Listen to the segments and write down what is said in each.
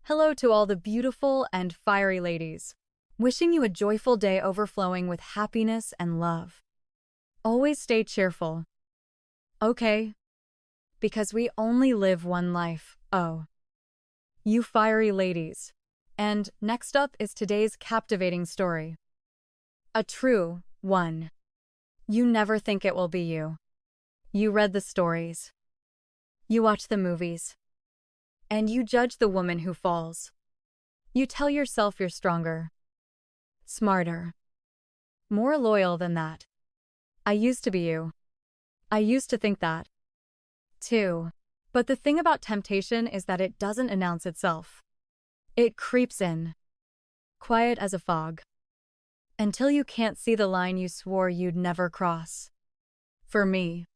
Hello to all the beautiful and fiery ladies. Wishing you a joyful day overflowing with happiness and love. Always stay cheerful. Okay? Because we only live one life, oh. You fiery ladies. And next up is today's captivating story. A true one. You never think it will be you. You read the stories. You watch the movies. And you judge the woman who falls. You tell yourself you're stronger, smarter, more loyal than that. I used to be you. I used to think that, too. But the thing about temptation is that it doesn't announce itself. It creeps in, quiet as a fog, until you can't see the line you swore you'd never cross. For me,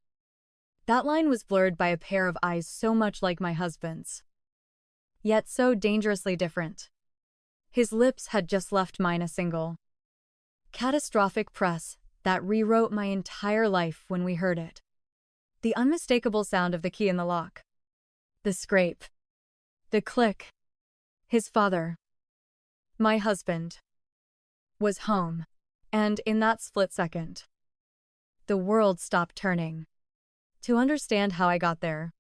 that line was blurred by a pair of eyes so much like my husband's, yet so dangerously different. His lips had just left mine a single, catastrophic press that rewrote my entire life when we heard it. The unmistakable sound of the key in the lock. The scrape. The click. His father, my husband, was home. And in that split second, the world stopped turning. To understand how I got there,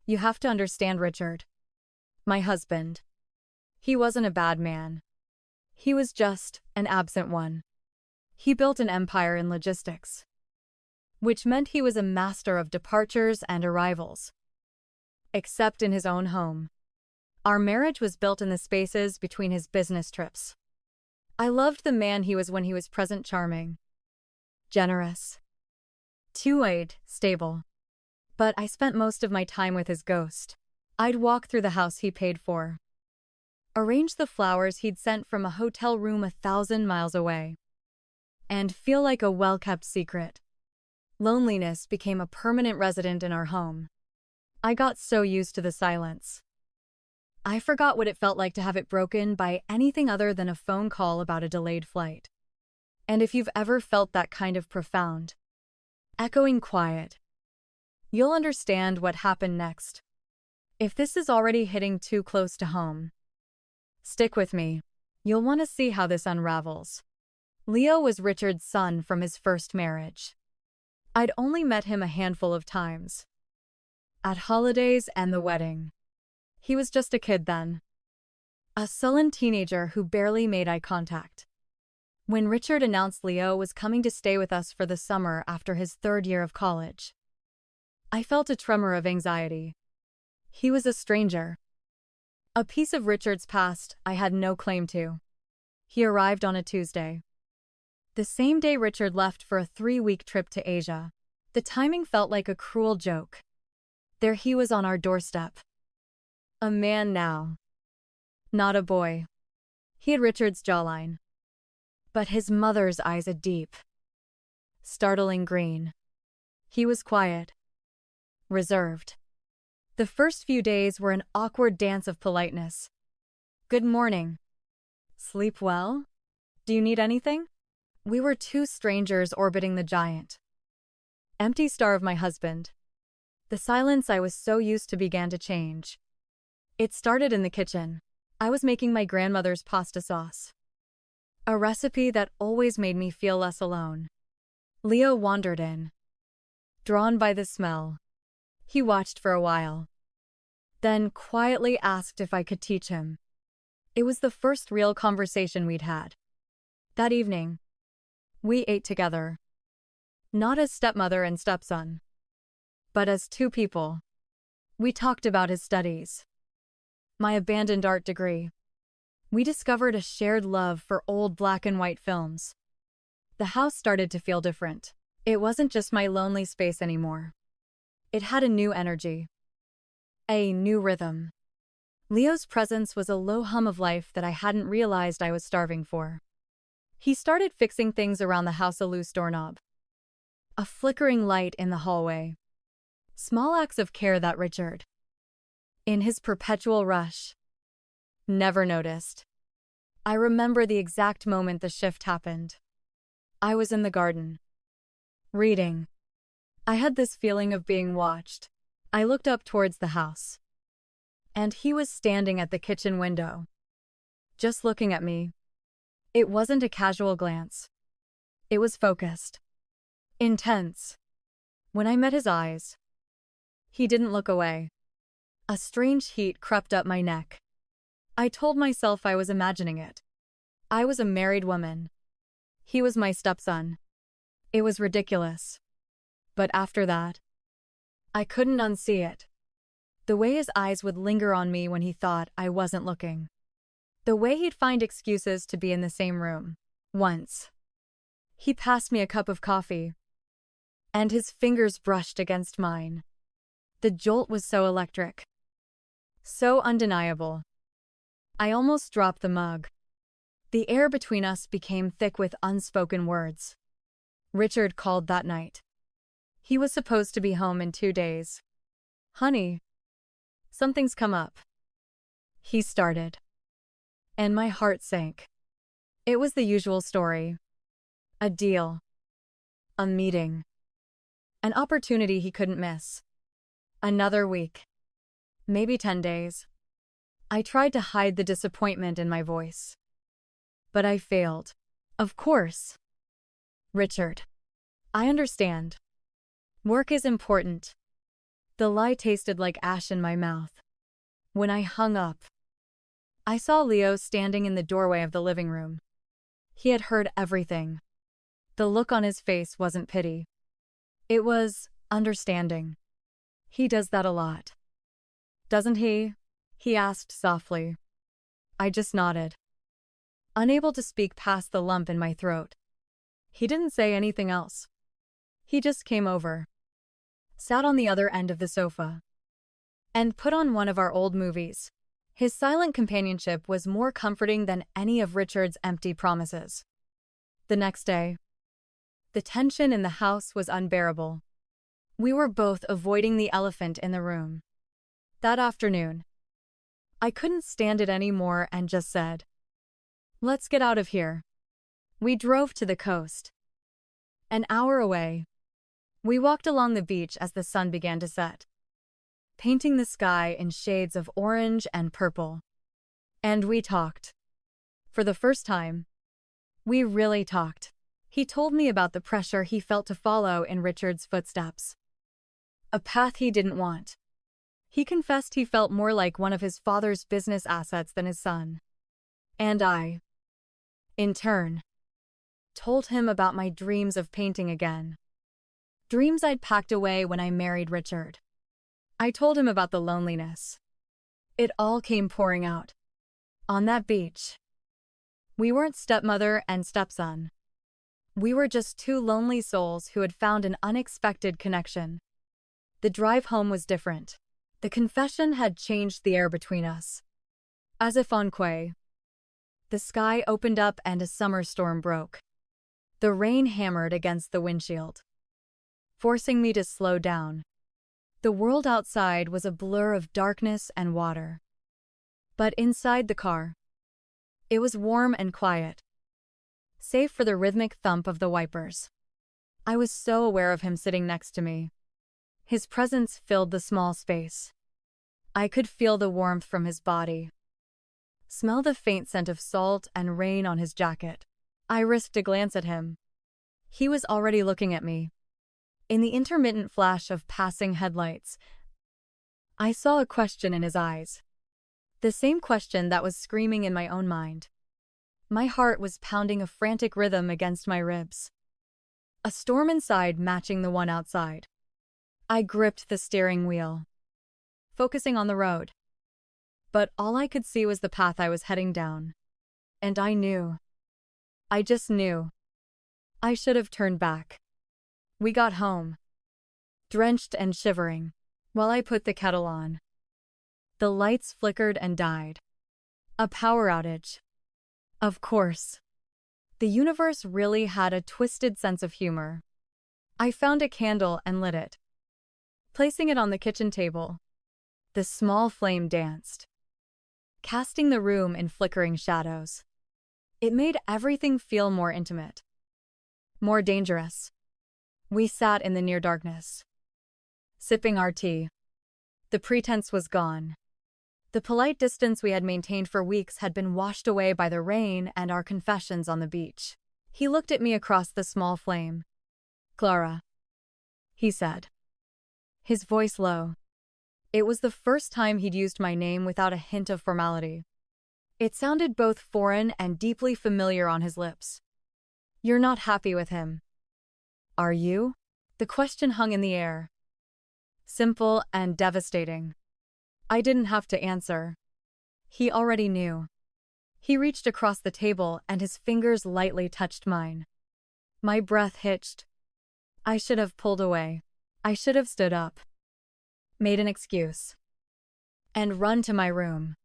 you have to understand Richard. My husband. He wasn't a bad man. He was just an absent one. He built an empire in logistics, which meant he was a master of departures and arrivals. Except in his own home. Our marriage was built in the spaces between his business trips. I loved the man he was when he was present, charming, generous, two-eyed, stable. But I spent most of my time with his ghost. I'd walk through the house he paid for, arrange the flowers he'd sent from a hotel room 1,000 miles away, and feel like a well-kept secret. Loneliness became a permanent resident in our home. I got so used to the silence. I forgot what it felt like to have it broken by anything other than a phone call about a delayed flight. And if you've ever felt that kind of profound, echoing quiet, you'll understand what happened next. If this is already hitting too close to home, stick with me. You'll want to see how this unravels. Leo was Richard's son from his first marriage. I'd only met him a handful of times. At holidays and the wedding. He was just a kid then. A sullen teenager who barely made eye contact. When Richard announced Leo was coming to stay with us for the summer after his 3rd year of college, I felt a tremor of anxiety. He was a stranger. A piece of Richard's past I had no claim to. He arrived on a Tuesday, the same day Richard left for a 3-week trip to Asia. The timing felt like a cruel joke. There he was on our doorstep. A man now. Not a boy. He had Richard's jawline, but his mother's eyes a deep, startling green. He was quiet, reserved. The first few days were an awkward dance of politeness. Good morning. Sleep well? Do you need anything? We were two strangers orbiting the giant, empty star of my husband. The silence I was so used to began to change. It started in the kitchen. I was making my grandmother's pasta sauce, a recipe that always made me feel less alone. Leo wandered in, drawn by the smell. He watched for a while, then quietly asked if I could teach him. It was the first real conversation we'd had. That evening, we ate together, not as stepmother and stepson, but as two people. We talked about his studies, my abandoned art degree. We discovered a shared love for old black and white films. The house started to feel different. It wasn't just my lonely space anymore. It had a new energy, a new rhythm. Leo's presence was a low hum of life that I hadn't realized I was starving for. He started fixing things around the house, a loose doorknob, a flickering light in the hallway. Small acts of care that Richard, in his perpetual rush, never noticed. I remember the exact moment the shift happened. I was in the garden, reading. I had this feeling of being watched. I looked up towards the house. And he was standing at the kitchen window, just looking at me. It wasn't a casual glance. It was focused, intense. When I met his eyes, he didn't look away. A strange heat crept up my neck. I told myself I was imagining it. I was a married woman. He was my stepson. It was ridiculous. But after that, I couldn't unsee it. The way his eyes would linger on me when he thought I wasn't looking. The way he'd find excuses to be in the same room. Once, he passed me a cup of coffee, and his fingers brushed against mine. The jolt was so electric, so undeniable. I almost dropped the mug. The air between us became thick with unspoken words. Richard called that night. He was supposed to be home in 2 days. "Honey, something's come up," he started. And my heart sank. It was the usual story. A deal. A meeting. An opportunity he couldn't miss. Another week. Maybe 10 days. I tried to hide the disappointment in my voice. But I failed. "Of course. Richard. I understand. Work is important." The lie tasted like ash in my mouth. When I hung up, I saw Leo standing in the doorway of the living room. He had heard everything. The look on his face wasn't pity. It was understanding. "He does that a lot, doesn't he?" he asked softly. I just nodded, unable to speak past the lump in my throat. He didn't say anything else. He just came over, sat on the other end of the sofa, and put on one of our old movies. His silent companionship was more comforting than any of Richard's empty promises. The next day, the tension in the house was unbearable. We were both avoiding the elephant in the room. That afternoon, I couldn't stand it anymore and just said, "Let's get out of here." We drove to the coast. An hour away, we walked along the beach as the sun began to set, painting the sky in shades of orange and purple. And we talked. For the first time, we really talked. He told me about the pressure he felt to follow in Richard's footsteps. A path he didn't want. He confessed he felt more like one of his father's business assets than his son. And I, in turn, told him about my dreams of painting again. Dreams I'd packed away when I married Richard. I told him about the loneliness. It all came pouring out. On that beach. We weren't stepmother and stepson. We were just two lonely souls who had found an unexpected connection. The drive home was different. The confession had changed the air between us. As if on Quay, the sky opened up and a summer storm broke. The rain hammered against the windshield, forcing me to slow down. The world outside was a blur of darkness and water. But inside the car, it was warm and quiet, save for the rhythmic thump of the wipers. I was so aware of him sitting next to me. His presence filled the small space. I could feel the warmth from his body, smell the faint scent of salt and rain on his jacket. I risked a glance at him. He was already looking at me. In the intermittent flash of passing headlights, I saw a question in his eyes. The same question that was screaming in my own mind. My heart was pounding a frantic rhythm against my ribs. A storm inside matching the one outside. I gripped the steering wheel, focusing on the road. But all I could see was the path I was heading down. And I knew. I just knew. I should have turned back. We got home, drenched and shivering, while I put the kettle on. The lights flickered and died. A power outage. Of course. The universe really had a twisted sense of humor. I found a candle and lit it. Placing it on the kitchen table, the small flame danced, casting the room in flickering shadows. It made everything feel more intimate, more dangerous. We sat in the near darkness, sipping our tea. The pretense was gone. The polite distance we had maintained for weeks had been washed away by the rain and our confessions on the beach. He looked at me across the small flame. "Clara," he said, his voice low. It was the first time he'd used my name without a hint of formality. It sounded both foreign and deeply familiar on his lips. "You're not happy with him, are you?" The question hung in the air. Simple and devastating. I didn't have to answer. He already knew. He reached across the table and his fingers lightly touched mine. My breath hitched. I should have pulled away. I should have stood up, made an excuse, and run to my room.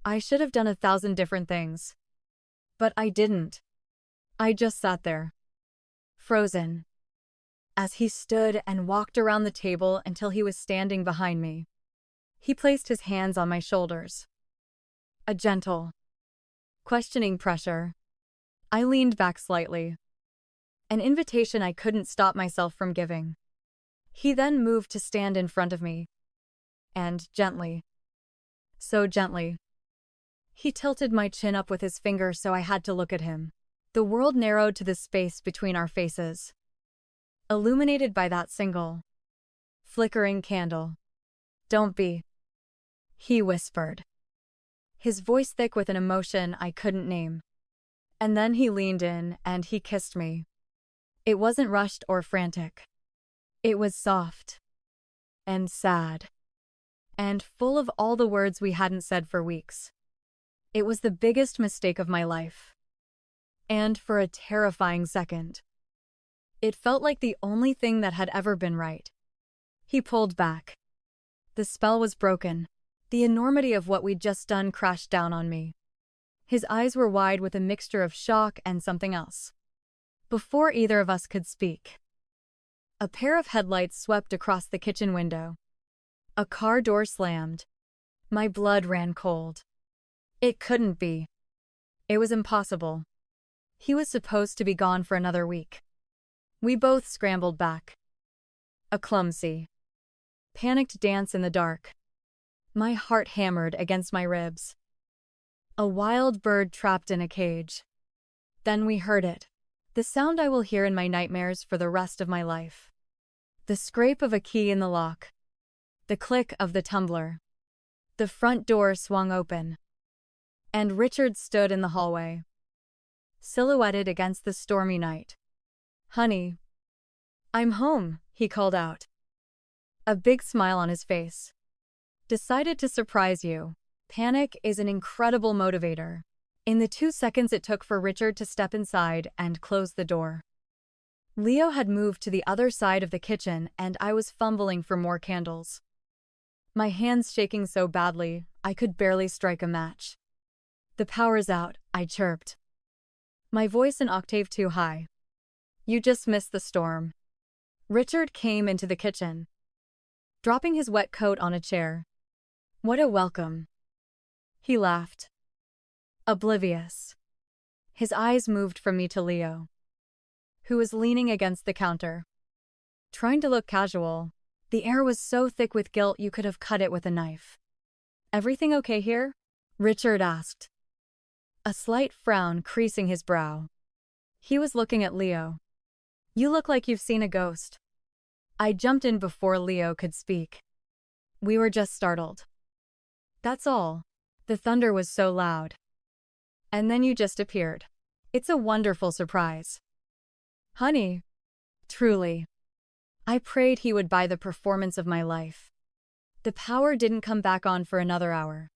I should have done 1,000 different things. But I didn't. I just sat there, frozen, as he stood and walked around the table until he was standing behind me. He placed his hands on my shoulders. A gentle, questioning pressure. I leaned back slightly. An invitation I couldn't stop myself from giving. He then moved to stand in front of me. And gently, so gently, he tilted my chin up with his finger so I had to look at him. The world narrowed to the space between our faces, illuminated by that single, flickering candle. "Don't be," he whispered, his voice thick with an emotion I couldn't name. And then he leaned in and he kissed me. It wasn't rushed or frantic. It was soft and sad and full of all the words we hadn't said for weeks. It was the biggest mistake of my life. And for a terrifying second, it felt like the only thing that had ever been right. He pulled back. The spell was broken. The enormity of what we'd just done crashed down on me. His eyes were wide with a mixture of shock and something else. Before either of us could speak, a pair of headlights swept across the kitchen window. A car door slammed. My blood ran cold. It couldn't be. It was impossible. He was supposed to be gone for another week. We both scrambled back. A clumsy, panicked dance in the dark. My heart hammered against my ribs. A wild bird trapped in a cage. Then we heard it. The sound I will hear in my nightmares for the rest of my life. The scrape of a key in the lock. The click of the tumbler. The front door swung open. And Richard stood in the hallway, silhouetted against the stormy night. "Honey, I'm home," he called out, a big smile on his face. "Decided to surprise you." Panic is an incredible motivator. In the 2 seconds it took for Richard to step inside and close the door, Leo had moved to the other side of the kitchen and I was fumbling for more candles. My hands shaking so badly, I could barely strike a match. "The power's out," I chirped, my voice an octave too high. "You just missed the storm." Richard came into the kitchen, dropping his wet coat on a chair. "What a welcome." He laughed, oblivious. His eyes moved from me to Leo, who was leaning against the counter, trying to look casual. The air was so thick with guilt you could have cut it with a knife. "Everything okay here?" Richard asked, a slight frown creasing his brow. He was looking at Leo. "You look like you've seen a ghost." I jumped in before Leo could speak. "We were just startled. That's all. The thunder was so loud. And then you just appeared. It's a wonderful surprise." "Honey, truly." I prayed he would buy the performance of my life. The power didn't come back on for another hour.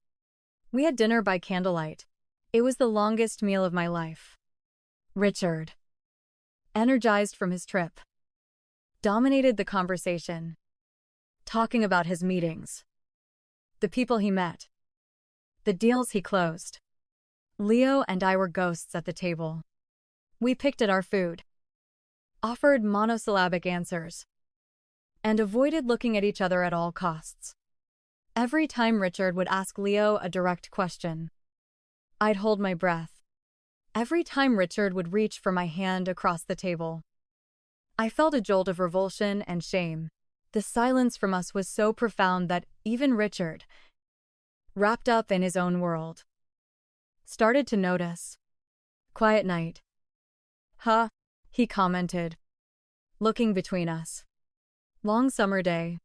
We had dinner by candlelight. It was the longest meal of my life. Richard, energized from his trip, dominated the conversation, talking about his meetings, the people he met, the deals he closed. Leo and I were ghosts at the table. We picked at our food, offered monosyllabic answers, and avoided looking at each other at all costs. Every time Richard would ask Leo a direct question, I'd hold my breath. Every time Richard would reach for my hand across the table, I felt a jolt of revulsion and shame. The silence from us was so profound that even Richard, wrapped up in his own world. Started to notice. Quiet night. Huh, he commented, looking between us. Long summer day.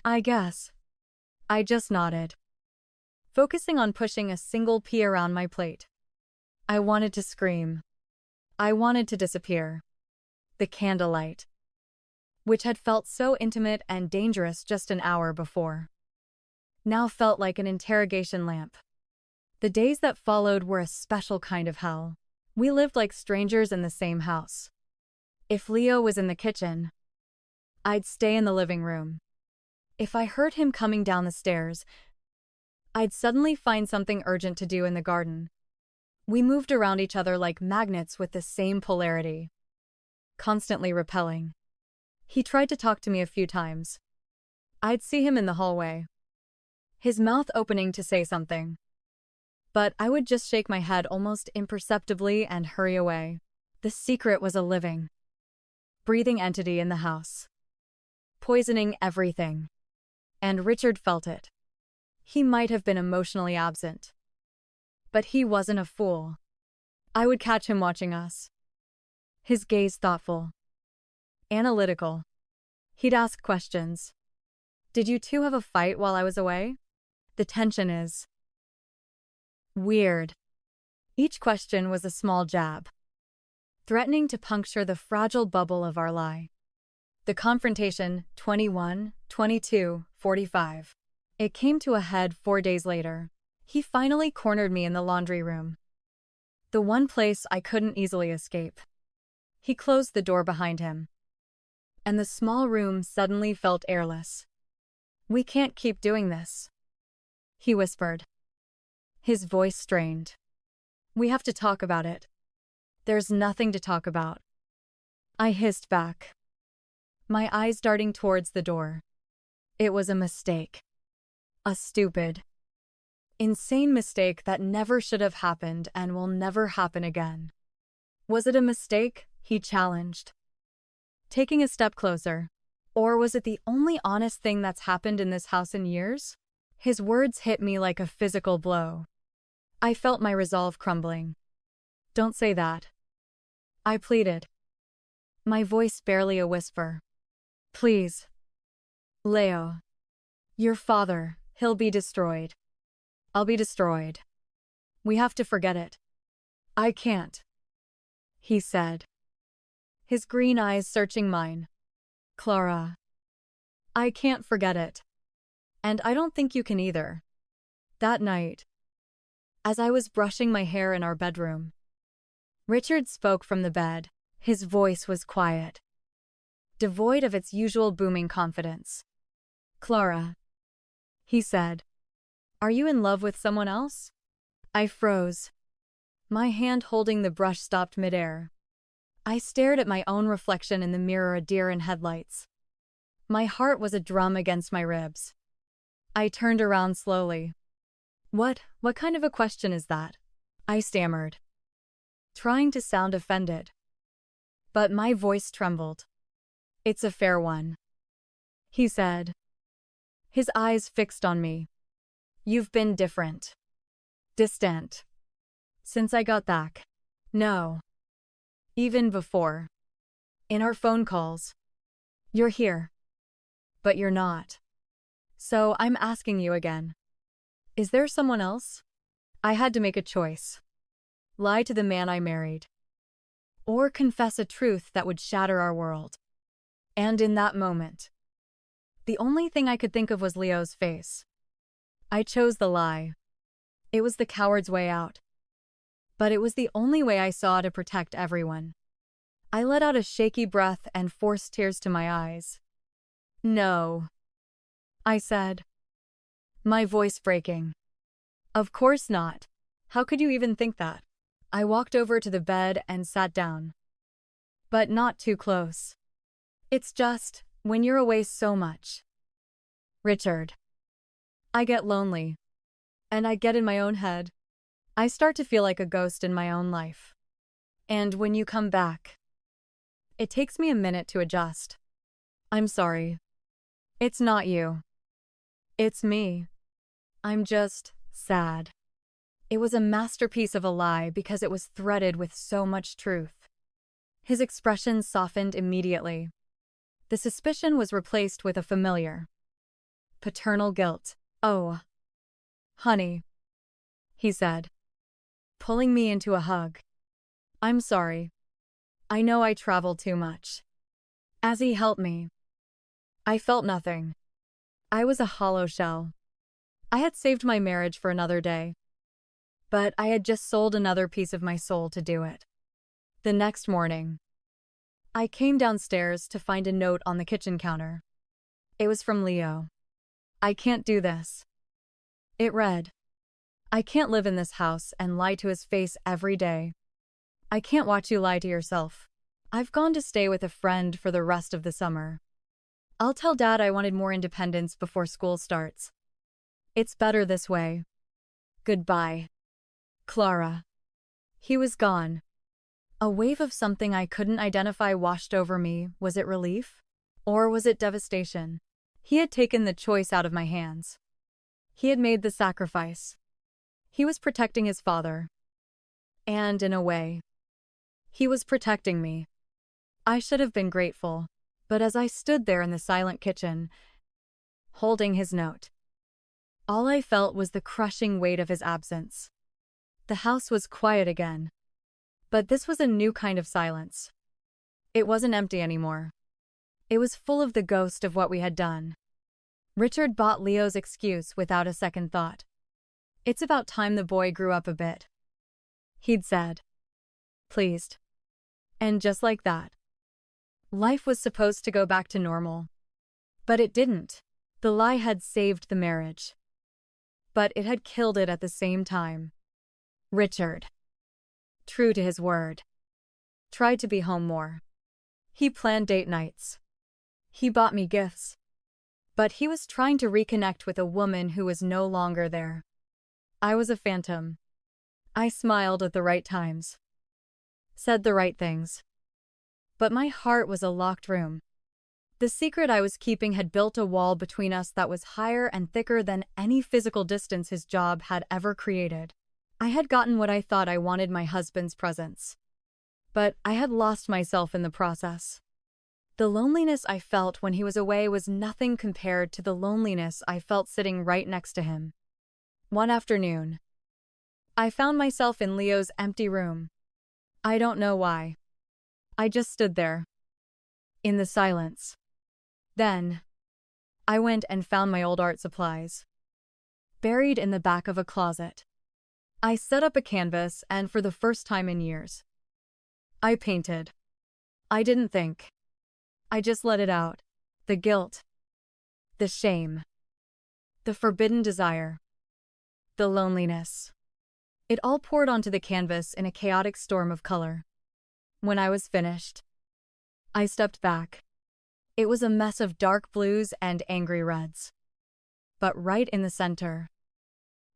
I guess. I just nodded, focusing on pushing a single pea around my plate. I wanted to scream. I wanted to disappear. The candlelight, which had felt so intimate and dangerous just an hour before, now felt like an interrogation lamp. The days that followed were a special kind of hell. We lived like strangers in the same house. If Leo was in the kitchen, I'd stay in the living room. If I heard him coming down the stairs, I'd suddenly find something urgent to do in the garden. We moved around each other like magnets with the same polarity, constantly repelling. He tried to talk to me a few times. I'd see him in the hallway, his mouth opening to say something. But I would just shake my head almost imperceptibly and hurry away. The secret was a living, breathing entity in the house, poisoning everything. And Richard felt it. He might have been emotionally absent, but he wasn't a fool. I would catch him watching us, his gaze thoughtful, analytical. He'd ask questions. Did you two have a fight while I was away? The tension is weird. Each question was a small jab, threatening to puncture the fragile bubble of our lie. The confrontation, 21, 22, 45. It came to a head 4 days later. He finally cornered me in the laundry room, the one place I couldn't easily escape. He closed the door behind him, and the small room suddenly felt airless. We can't keep doing this, he whispered, his voice strained. We have to talk about it. There's nothing to talk about, I hissed back, my eyes darting towards the door. It was a mistake. A stupid, insane mistake that never should have happened and will never happen again. Was it a mistake? He challenged, taking a step closer. Or was it the only honest thing that's happened in this house in years? His words hit me like a physical blow. I felt my resolve crumbling. Don't say that, I pleaded, my voice barely a whisper. Please. Leo. Your father, he'll be destroyed. I'll be destroyed. We have to forget it. I can't, he said, his green eyes searching mine. Clara. I can't forget it. And I don't think you can either. That night, as I was brushing my hair in our bedroom, Richard spoke from the bed. His voice was quiet, devoid of its usual booming confidence. Clara, he said, are you in love with someone else? I froze. My hand holding the brush stopped midair. I stared at my own reflection in the mirror, a deer in headlights. My heart was a drum against my ribs. I turned around slowly. What kind of a question is that? I stammered, trying to sound offended. But my voice trembled. It's a fair one, he said, his eyes fixed on me. You've been different. Distant. Since I got back. No. Even before. In our phone calls. You're here. But you're not. So I'm asking you again. Is there someone else? I had to make a choice. Lie to the man I married, or confess a truth that would shatter our world. And in that moment, the only thing I could think of was Leo's face. I chose the lie. It was the coward's way out. But it was the only way I saw to protect everyone. I let out a shaky breath and forced tears to my eyes. No, I said, my voice breaking. Of course not. How could you even think that? I walked over to the bed and sat down. But not too close. It's just, when you're away so much, Richard, I get lonely. And I get in my own head. I start to feel like a ghost in my own life. And when you come back, it takes me a minute to adjust. I'm sorry. It's not you. It's me. I'm just sad. It was a masterpiece of a lie because it was threaded with so much truth. His expression softened immediately. The suspicion was replaced with a familiar, paternal guilt. "Oh, honey," he said, pulling me into a hug. "I'm sorry. I know I travel too much." As he helped me, I felt nothing. I was a hollow shell. I had saved my marriage for another day, but I had just sold another piece of my soul to do it. The next morning, I came downstairs to find a note on the kitchen counter. It was from Leo. "I can't do this." It read, "I can't live in this house and lie to his face every day. I can't watch you lie to yourself. I've gone to stay with a friend for the rest of the summer. I'll tell Dad I wanted more independence before school starts. It's better this way. Goodbye, Clara." He was gone. A wave of something I couldn't identify washed over me. Was it relief? Or was it devastation? He had taken the choice out of my hands. He had made the sacrifice. He was protecting his father. And, in a way, he was protecting me. I should have been grateful, but as I stood there in the silent kitchen, holding his note, all I felt was the crushing weight of his absence. The house was quiet again. But this was a new kind of silence. It wasn't empty anymore. It was full of the ghost of what we had done. Richard bought Leo's excuse without a second thought. "It's about time the boy grew up a bit," he'd said, pleased. And just like that, life was supposed to go back to normal. But it didn't. The lie had saved the marriage, but it had killed it at the same time. Richard, true to his word, tried to be home more. He planned date nights. He bought me gifts. But he was trying to reconnect with a woman who was no longer there. I was a phantom. I smiled at the right times, said the right things. But my heart was a locked room. The secret I was keeping had built a wall between us that was higher and thicker than any physical distance his job had ever created. I had gotten what I thought I wanted: my husband's presence. But I had lost myself in the process. The loneliness I felt when he was away was nothing compared to the loneliness I felt sitting right next to him. One afternoon, I found myself in Leo's empty room. I don't know why. I just stood there, in the silence. Then, I went and found my old art supplies, buried in the back of a closet. I set up a canvas, and for the first time in years, I painted. I didn't think. I just let it out. The guilt, the shame, the forbidden desire, the loneliness. It all poured onto the canvas in a chaotic storm of color. When I was finished, I stepped back. It was a mess of dark blues and angry reds. But right in the center,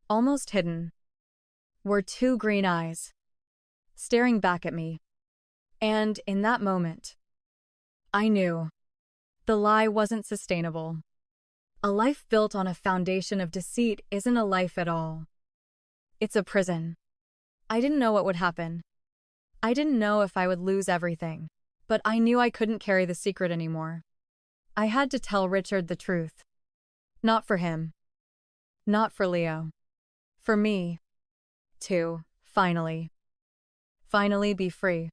almost hidden, were two green eyes, staring back at me. And in that moment, I knew the lie wasn't sustainable. A life built on a foundation of deceit isn't a life at all. It's a prison. I didn't know what would happen. I didn't know if I would lose everything, but I knew I couldn't carry the secret anymore. I had to tell Richard the truth. Not for him. Not for Leo. For me. To, finally be free.